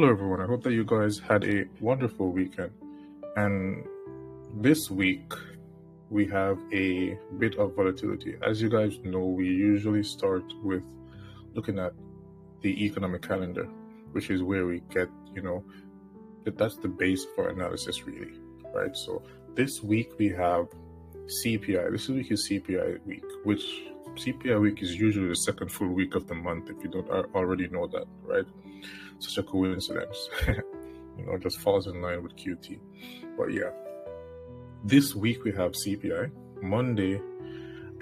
Hello, everyone. I hope that you guys had a wonderful weekend. And this week, we have a bit of volatility. As you guys know, we usually start with looking at the economic calendar, which is where we get, that's the base for analysis, really, right? So this week, we have CPI. This week is CPI week, which CPI week is usually the second full week of the month, if you don't already know that, right? Such a coincidence. Just falls in line with QT. But yeah, this week we have CPI. Monday,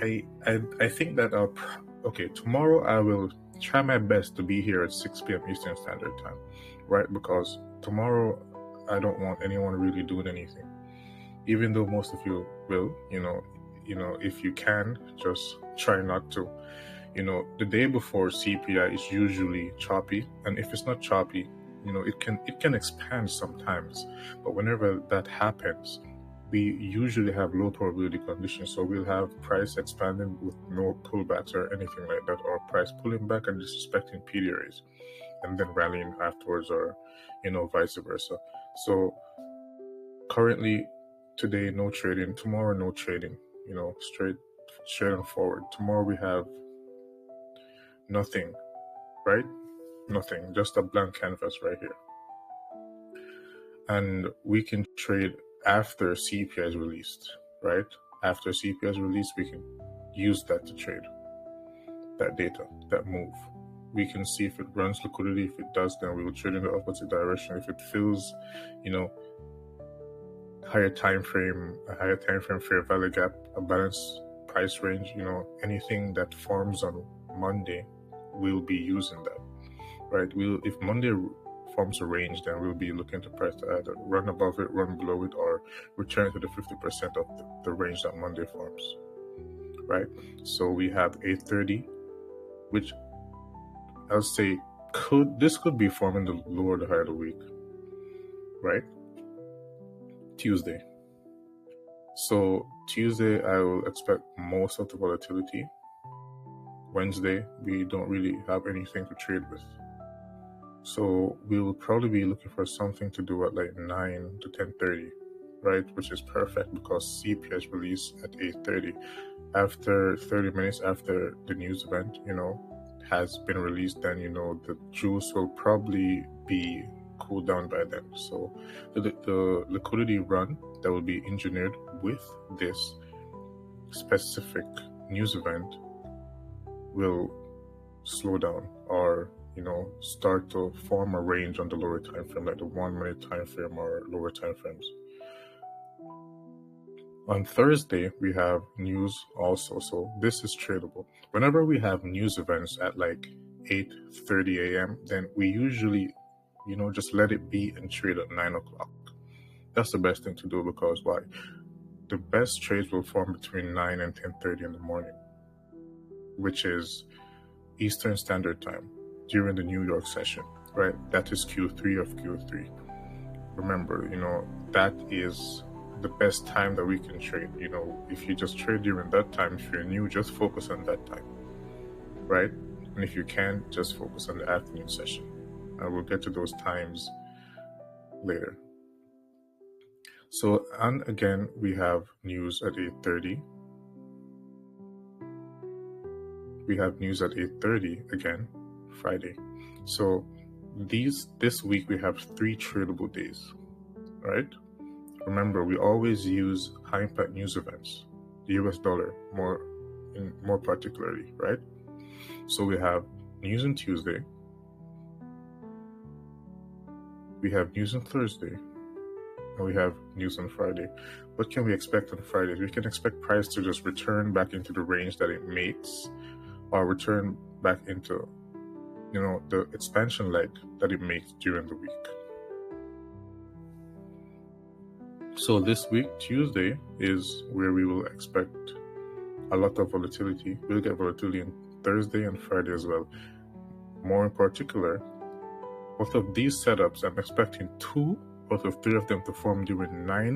I think that tomorrow I will try my best to be here at 6 p.m. Eastern Standard Time, right? Because tomorrow I don't want anyone really doing anything. Even though most of you will, if you can, just try not to. The day before CPI is usually choppy, and if it's not choppy, it can expand sometimes. But whenever that happens, we usually have low probability conditions. So we'll have price expanding with no pullbacks or anything like that, or price pulling back and disrespecting PDRs, and then rallying afterwards, or vice versa. So currently, today no trading, tomorrow no trading. Straight and forward. Tomorrow we have nothing, right? Nothing, just a blank canvas right here. And we can trade after CPI is released, right? After CPI is released, we can use that to trade that data, that move. We can see if it runs liquidity. If it does, then we will trade in the opposite direction. If it fills, a higher time frame fair value gap, a balanced price range, anything that forms on Monday, we'll be using that, right? If Monday forms a range, then we'll be looking to price to either run above it, run below it, or return to the 50% of the range that Monday forms, right? So we have 830, which I'll say this could be forming the lower to higher of the week, right? Tuesday. So Tuesday, I will expect most of the volatility. Wednesday, we don't really have anything to trade with. So we will probably be looking for something to do at like 9 to 10:30, right? Which is perfect because CPI is released at 8:30. After 30 minutes after the news event, has been released, then, the Xauusd will probably be cooled down by then. So the liquidity run that will be engineered with this specific news event will slow down, or start to form a range on the lower time frame, like the 1 minute time frame or lower time frames. On Thursday, we have news also, so this is tradable. Whenever we have news events at like 8:30 a.m., then we usually, just let it be and trade at 9 o'clock. That's the best thing to do, because why? The best trades will form between 9 and 10:30 in the morning, which is Eastern Standard Time during the New York session, right? That is Q3 of Q3. Remember, that is the best time that we can trade. If you just trade during that time, if you're new, just focus on that time, right? And if you can, just focus on the afternoon session. And we'll get to those times later. So, and again, we have news at 8:30. We have news at 8:30 again, Friday. So this week we have 3 tradable days, right? Remember, we always use high impact news events, the US dollar more particularly, right? So we have news on Tuesday, we have news on Thursday, and we have news on Friday. What can we expect on Fridays? We can expect price to just return back into the range that it makes, or return back into the expansion leg that it makes during the week. So this week, Tuesday, is where we will expect a lot of volatility. We'll get volatility on Thursday and Friday as well. More in particular, both of these setups, I'm expecting 2 out of 3 of them to form during 9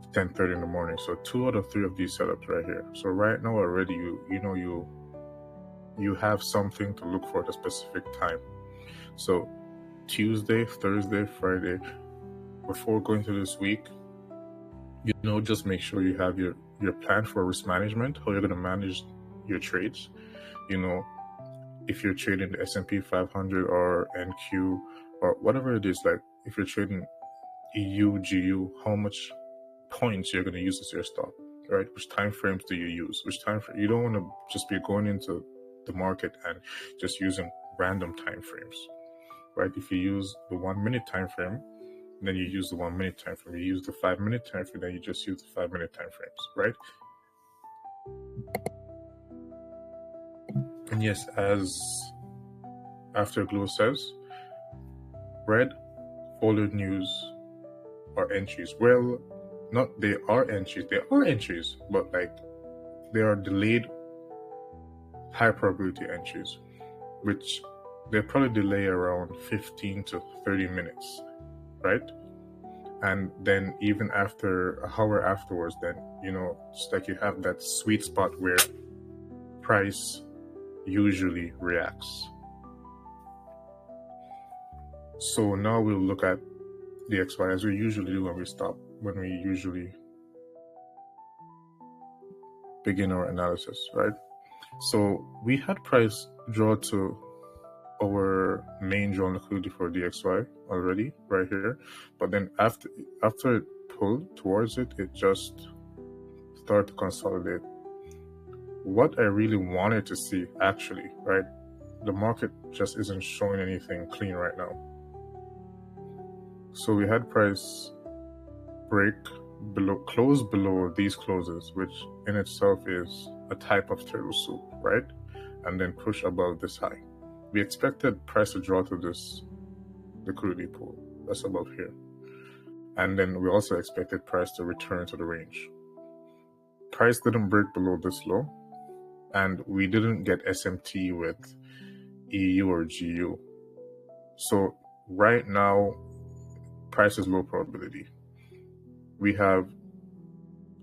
to 10:30 in the morning. So 2 out of 3 of these setups right here. So right now already, you have something to look for at a specific time. So Tuesday, Thursday, Friday, before going to this week, just make sure you have your plan for risk management, how you're going to manage your trades. If you're trading the S&P 500 or NQ or whatever it is, like if you're trading EU, GU, how much points you're going to use as your stop, right? Which time frames do you use? You don't want to just be going into the market and just using random time frames, right? If you use the 1 minute time frame, then you use the 1 minute time frame. You use the 5 minute time frame, then you just use the 5 minute time frames, right? And yes, as Afterglow says, red folded news are entries. Well, they are entries, but like they are delayed high probability entries, which they probably delay around 15 to 30 minutes, right? And then even after an hour afterwards, then it's like you have that sweet spot where price usually reacts. So now we'll look at the XY as we usually do when we usually begin our analysis, right? So we had price draw to our main drawn liquidity for DXY already right here, but then after it pulled towards it, it just started to consolidate. What I really wanted to see, actually, right, the market just isn't showing anything clean right now. So we had price close below these closes, which in itself is a type of turtle soup, right? And then push above this high. We expected price to draw to this liquidity pool that's above here. And then we also expected price to return to the range. Price didn't break below this low, and we didn't get SMT with EU or GU. So right now, price is low probability. We have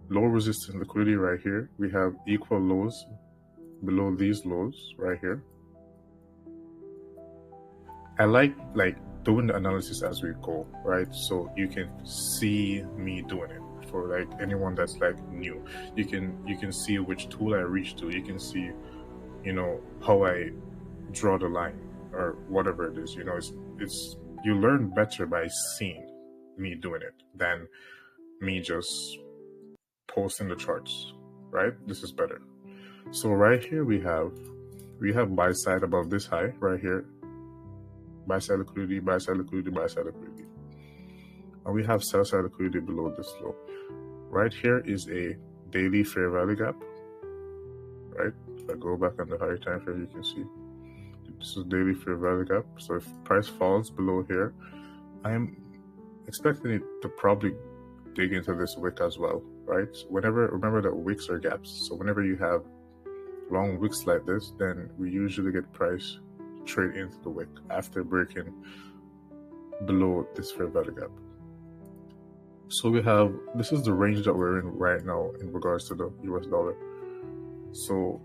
low resistance liquidity right here. We have equal lows below these lows right here. I like doing the analysis as we go, right? So you can see me doing it. For like anyone that's like new, you can see which tool I reach to. You can see, how I draw the line or whatever it is. It's you learn better by seeing me doing it than me just posting the charts, right? This is better. So right here we have buy side above this high right here. Buy side liquidity, buy side liquidity, buy side liquidity. And we have sell side liquidity below this low. Right here is a daily fair value gap, right? If I go back on the higher time frame, you can see this is daily fair value gap. So if price falls below here, I am expecting it to probably dig into this wick as well, right? Remember that wicks are gaps. So whenever you have long wicks like this, then we usually get price trade into the wick after breaking below this fair value gap. So this is the range that we're in right now in regards to the US dollar. So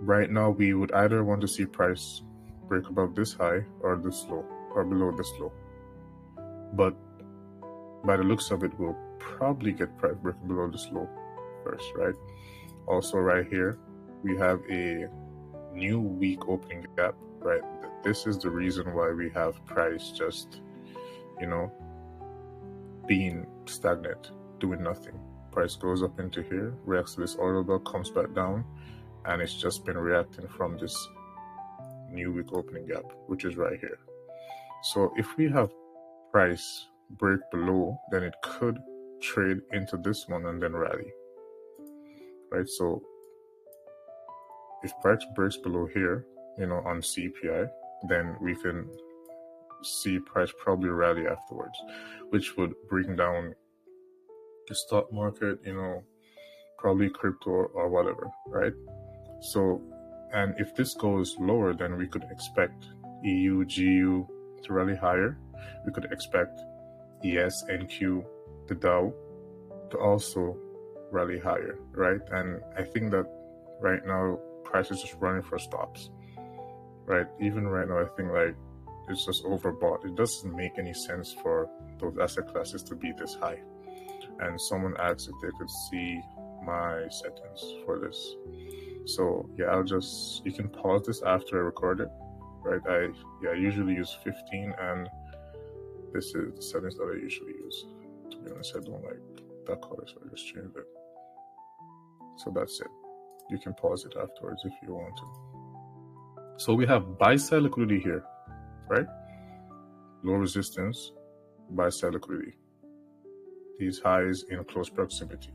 right now we would either want to see price break above this high or this low or below this low. But by the looks of it, we'll probably get price breaking below this low first, right? Also right here, we have a new week opening gap, right? This is the reason why we have price just, being stagnant, doing nothing. Price goes up into here, reacts to this order block, comes back down, and it's just been reacting from this new week opening gap, which is right here. So if we have price break below, then it could trade into this one and then rally, right? So if price breaks below here, on CPI, then we can see price probably rally afterwards, which would bring down the stock market, probably crypto or whatever, right? So, and if this goes lower, then we could expect EU, GU to rally higher. We could expect ES, NQ, the Dow to also rally higher, right? And I think that right now price is just running for stops, right? Even right now, I think like It's just overbought. It doesn't make any sense for those asset classes to be this high. And someone asked if they could see my settings for this. So yeah, you can pause this after I record it, right? I usually use 15, and this is the settings that I usually use. To be honest, I don't like that color, so I just changed it. So that's it. You can pause it afterwards if you want to. So we have buy side liquidity here, right? Low resistance, buy side liquidity. These highs in close proximity,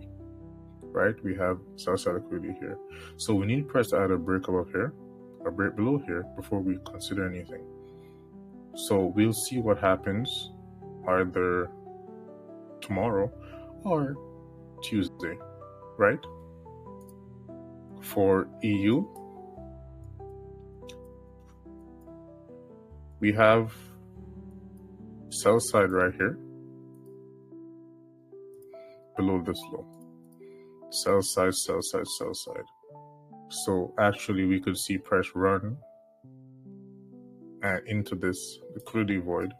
right? We have sell side liquidity here. So we need price to either break above here or break below here before we consider anything. So we'll see what happens either tomorrow or Tuesday, right? For EU, we have sell side right here below this low. Sell side, sell side, sell side. So actually we could see price run into this liquidity void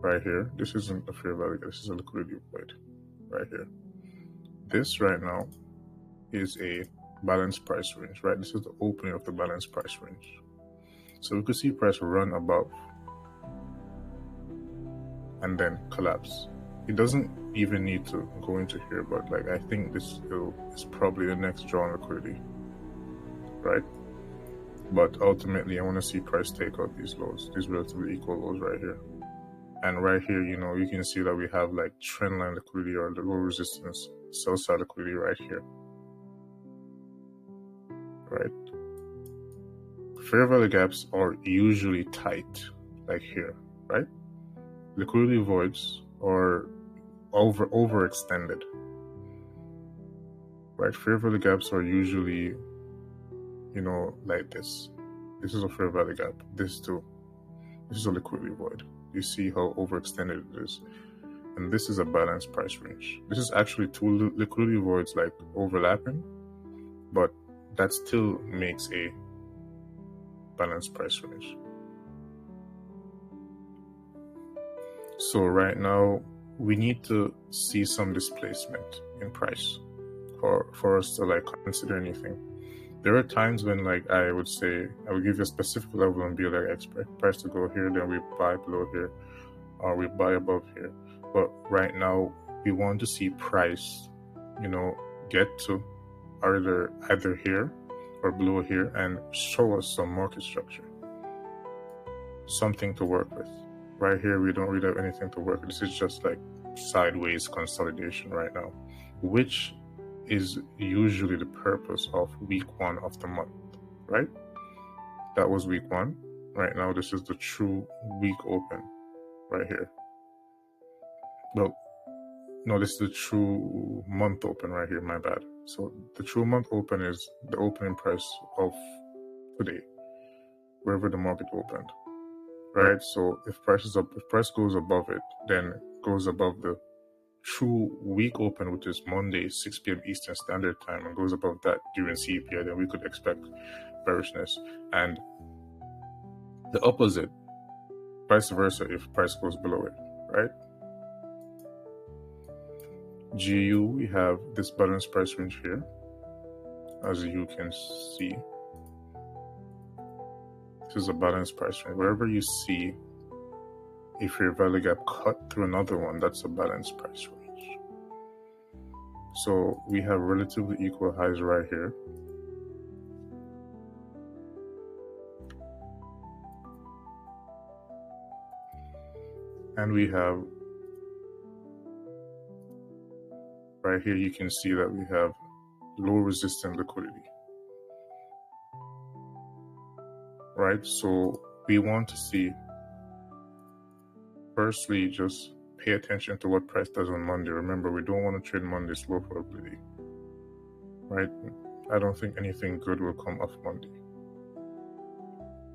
right here. This isn't a fair value, this is a liquidity void right here. This right now is a balanced price range, right? This is the opening of the balanced price range. So we could see price run above and then collapse. It doesn't even need to go into here, but like I think this is probably the next draw on liquidity, right? But ultimately I want to see price take out these lows, these relatively equal lows right here. And right here, you know, you can see that we have like trendline liquidity or the low resistance sell side liquidity right here, right? Fair value gaps are usually tight, like here, right? Liquidity voids are overextended, right? Fair value gaps are usually, you know, like this. This is a fair value gap. This too. This is a liquidity void. You see how overextended it is. And this is a balanced price range. This is actually two liquidity voids like overlapping, but that still makes a balanced price range. So right now we need to see some displacement in price for us to like consider anything. There are times when like I would give you a specific level and be like, expect price to go here, then we buy below here, or we buy above here. But right now we want to see price, you know, get to either here or below here and show us some market structure, something to work with. Right here we don't really have anything to work with. This is just like sideways consolidation right now, which is usually the purpose of week 1 of the month, right? That was week 1. Right now this is the true week open right here. Well, no, this is the true month open right here, my bad. So the true month open is the opening price of today, wherever the market opened, right? So if price goes above it, then it goes above the true week open, which is Monday 6 p.m. Eastern Standard Time, and goes above that during CPI, then we could expect bearishness. And the opposite, vice versa, if price goes below it, right? GU, we have this balanced price range here, as you can see. This is a balanced price range. Wherever you see a fair value gap cut through another one, that's a balanced price range. So we have relatively equal highs right here. And we have right here, you can see that we have low resistant liquidity, right? So we want to see, firstly, just pay attention to what price does on Monday. Remember, we don't want to trade Monday's low probability, right? I don't think anything good will come off Monday.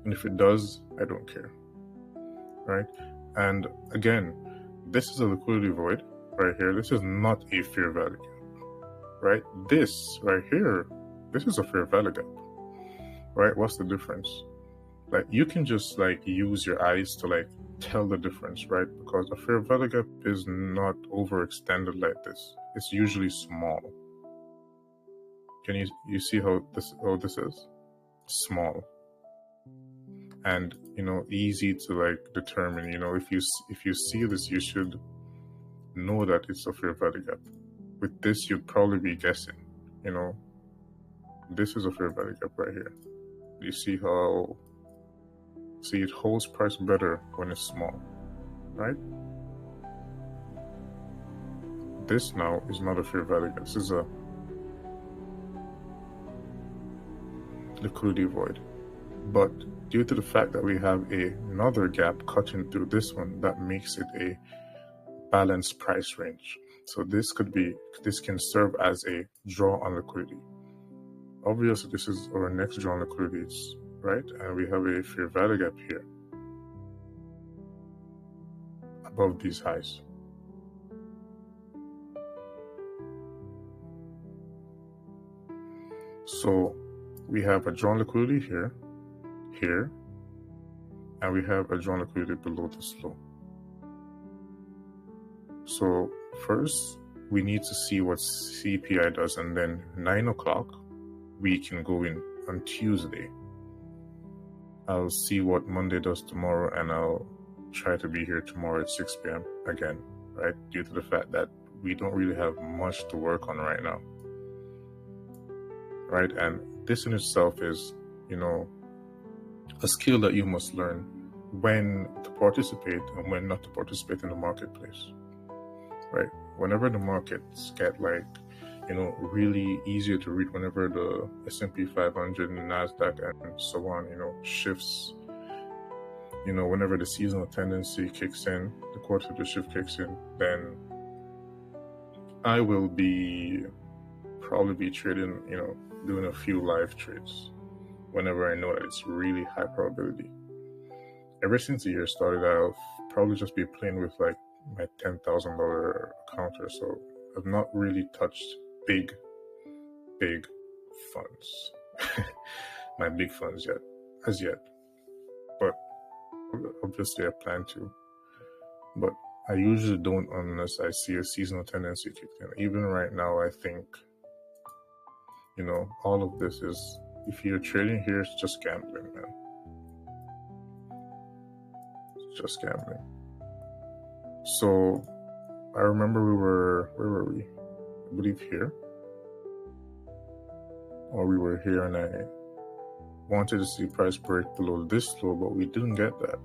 And if it does, I don't care, right? And again, this is a liquidity void right here. This is not a fair value gap, right? This right here, this is a fair value gap, right? What's the difference? like you can just like use your eyes to like tell the difference, right? Because a fair value gap is not overextended like this. It's usually small. Can you see how this is? Small. And easy to like determine. If you see this, you should know that it's a fair value gap. With this, you'd probably be guessing. This is a fair value gap right here. You see how it holds price better when it's small, right? This now is not a fair value gap. This is a liquidity void. But due to the fact that we have another gap cutting through this one, that makes it a balanced price range. So this can serve as a draw on liquidity. Obviously, this is our next draw on liquidities, right? And we have a fair value gap here above these highs. So we have a draw on liquidity here, and we have a draw on liquidity below this low. So first, we need to see what CPI does, and then 9 o'clock, we can go in on Tuesday. I'll see what Monday does tomorrow, and I'll try to be here tomorrow at 6 p.m. again, right? Due to the fact that we don't really have much to work on right now, right? And this in itself is, a skill that you must learn when to participate and when not to participate in the marketplace, right? Whenever the markets get like, really easier to read, whenever the S&P 500 and the NASDAQ and so on, shifts, whenever the seasonal tendency kicks in, the quarterly shift kicks in, then I will probably be trading, doing a few live trades whenever I know that it's really high probability. Ever since the year started, I'll probably just be playing with like my $10,000 account or so. I've not really touched big funds, my big funds as yet. But obviously I plan to. But I usually don't unless I see a seasonal tendency kick in. Even right now, I think, all of this is, if you're trading here, it's just gambling, man. It's just gambling. So I remember where were we? I believe here. Or we were here, and I wanted to see price break below this low, but we didn't get that.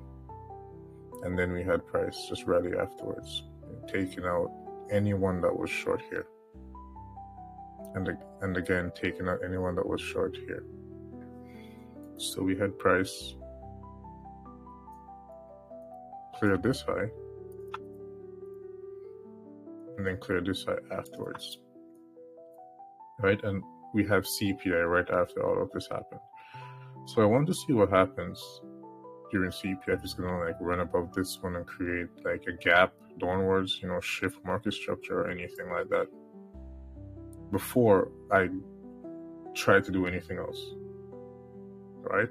And then we had price just rally afterwards, taking out anyone that was short here. And again, taking out anyone that was short here. So we had price clear this high, and then clear this high afterwards, right? And we have CPI right after all of this happened. So I want to see what happens during CPI, if it's going to like run above this one and create like a gap downwards, shift market structure or anything like that, before I try to do anything else, right?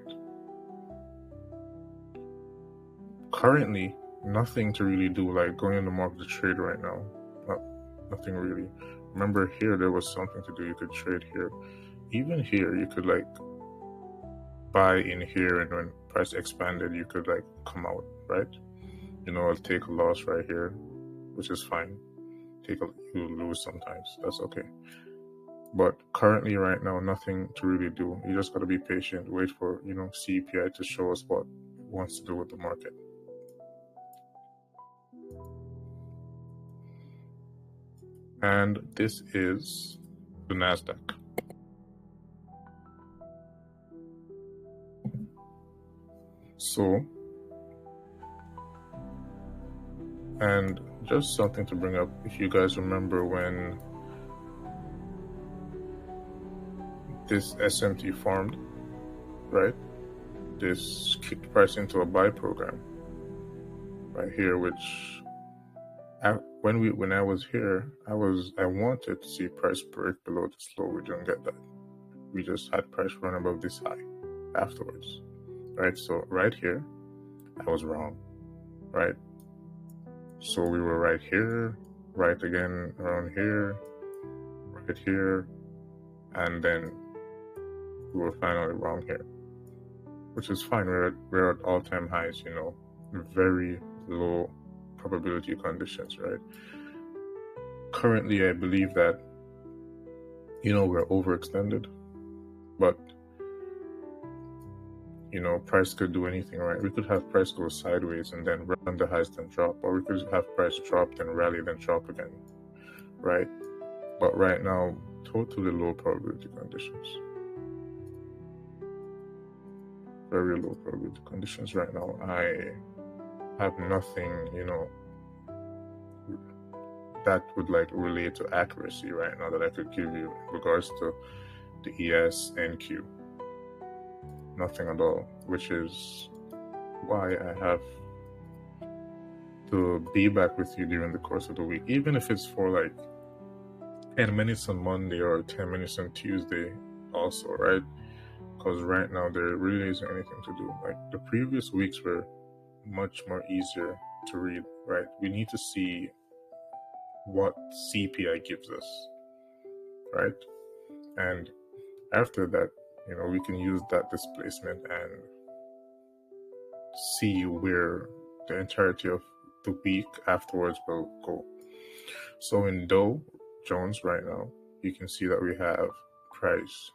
Currently, nothing to really do, like going in the market to trade right now. Nothing really. Remember here, there was something to do. You could trade here. Even here, you could like buy in here, and when price expanded, you could like come out, right? I'll take a loss right here, which is fine. You lose sometimes. That's okay. But currently, right now, nothing to really do. You just got to be patient. Wait for, CPI to show us what it wants to do with the market. And this is the NASDAQ. So, and just something to bring up, if you guys remember when this SMT formed, right? This kicked price into a buy program right here, which when I was here, I wanted to see price break below this low. We didn't get that. We just had price run above this high afterwards, right? So right here, I was wrong, right? So we were right here, right again around here, right here, and then we were finally wrong here, which is fine. We're at all-time highs, you know, very low probability conditions, right? Currently, I believe that, you know, we're overextended, but, you know, price could do anything, right? We could have price go sideways and then run the highs, then drop, or we could have price drop, then rally, then drop again, right? But right now, totally low probability conditions. Very low probability conditions right now. I have nothing, you know, that would like relate to accuracy right now that I could give you in regards to the ES and Q. Nothing at all, which is why I have to be back with you during the course of the week, even if it's for like 10 minutes on Monday or 10 minutes on Tuesday also, right? Because right now there really isn't anything to do. Like the previous weeks were much more easier to read, right? We need to see what CPI gives us, right? And after that, you know, we can use that displacement and see where the entirety of the week afterwards will go. So in Dow Jones right now, you can see that we have price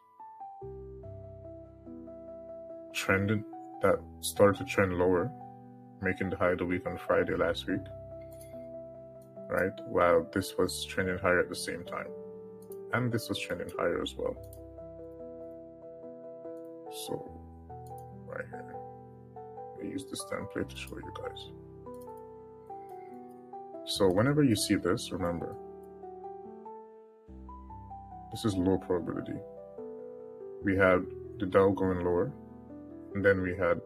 trending, that started to trend lower, making the high of the week on Friday last week, right? While this was trending higher at the same time, and this was trending higher as well. So right here, I use this template to show you guys. So whenever you see this, remember, this is low probability. We had the Dow going lower, and then we had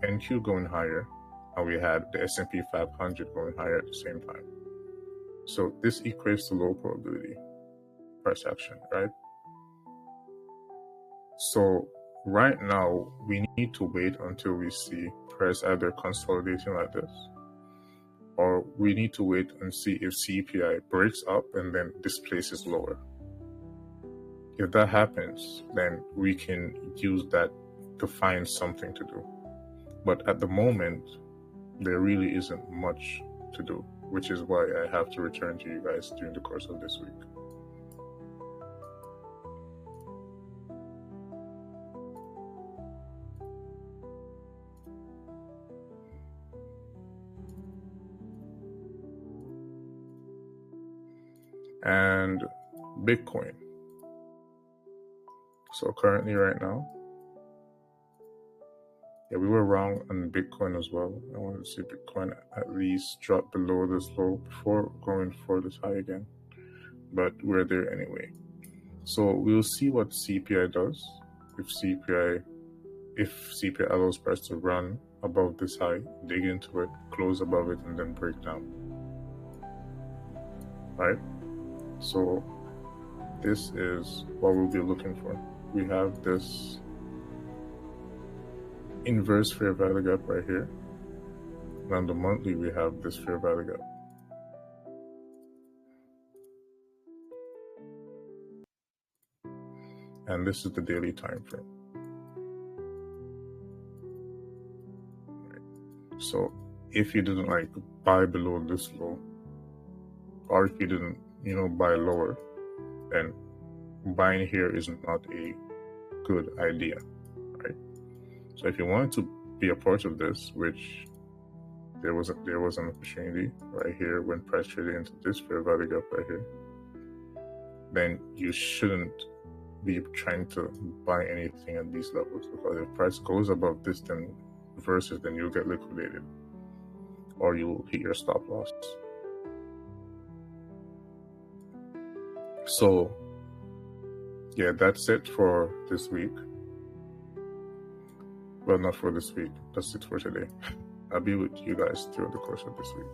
NQ going higher, and we had the S&P 500 going higher at the same time. So this equates to low probability price action, right? So right now, we need to wait until we see price either consolidating like this, or we need to wait and see if CPI breaks up and then displaces lower. If that happens, then we can use that to find something to do. But at the moment, there really isn't much to do, which is why I have to return to you guys during the course of this week. And Bitcoin. So currently right now, yeah, we were wrong on Bitcoin as well. I wanted to see Bitcoin at least drop below this low before going for this high again. But we're there anyway. So we'll see what CPI does. If CPI allows price to run above this high, dig into it, close above it, and then break down. Right? So this is what we'll be looking for. We have this inverse fair value gap right here. And on the monthly, we have this fair value gap. And this is the daily time frame. Right. So if you didn't like buy below this low, or if you didn't, you know, buy lower, then buying here is not a good idea, right? So if you wanted to be a part of this, which there was an opportunity right here when price traded into this fair value gap right here, then you shouldn't be trying to buy anything at these levels, because if price goes above this, then you'll get liquidated or you'll hit your stop loss. So yeah, that's it for this week. Well, not for this week, that's it for today. I'll be with you guys throughout the course of this week,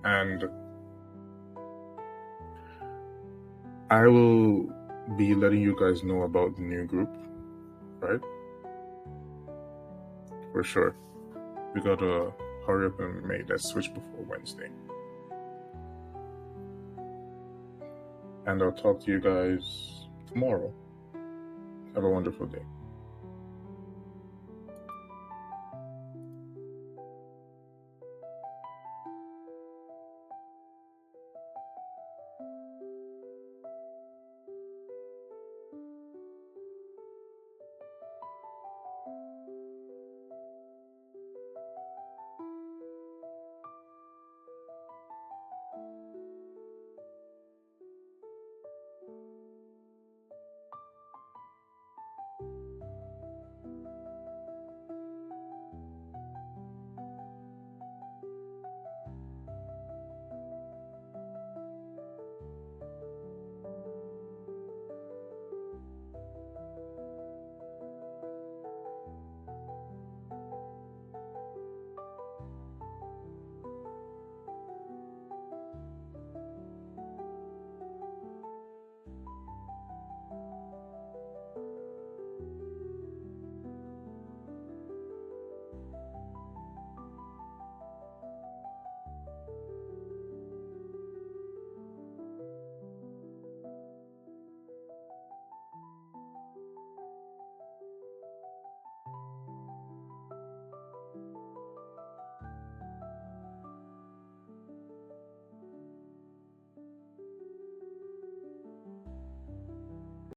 and I will be letting you guys know about the new group, right? for sure. We gotta hurry up and make that switch before Wednesday. And I'll talk to you guys tomorrow. Have a wonderful day.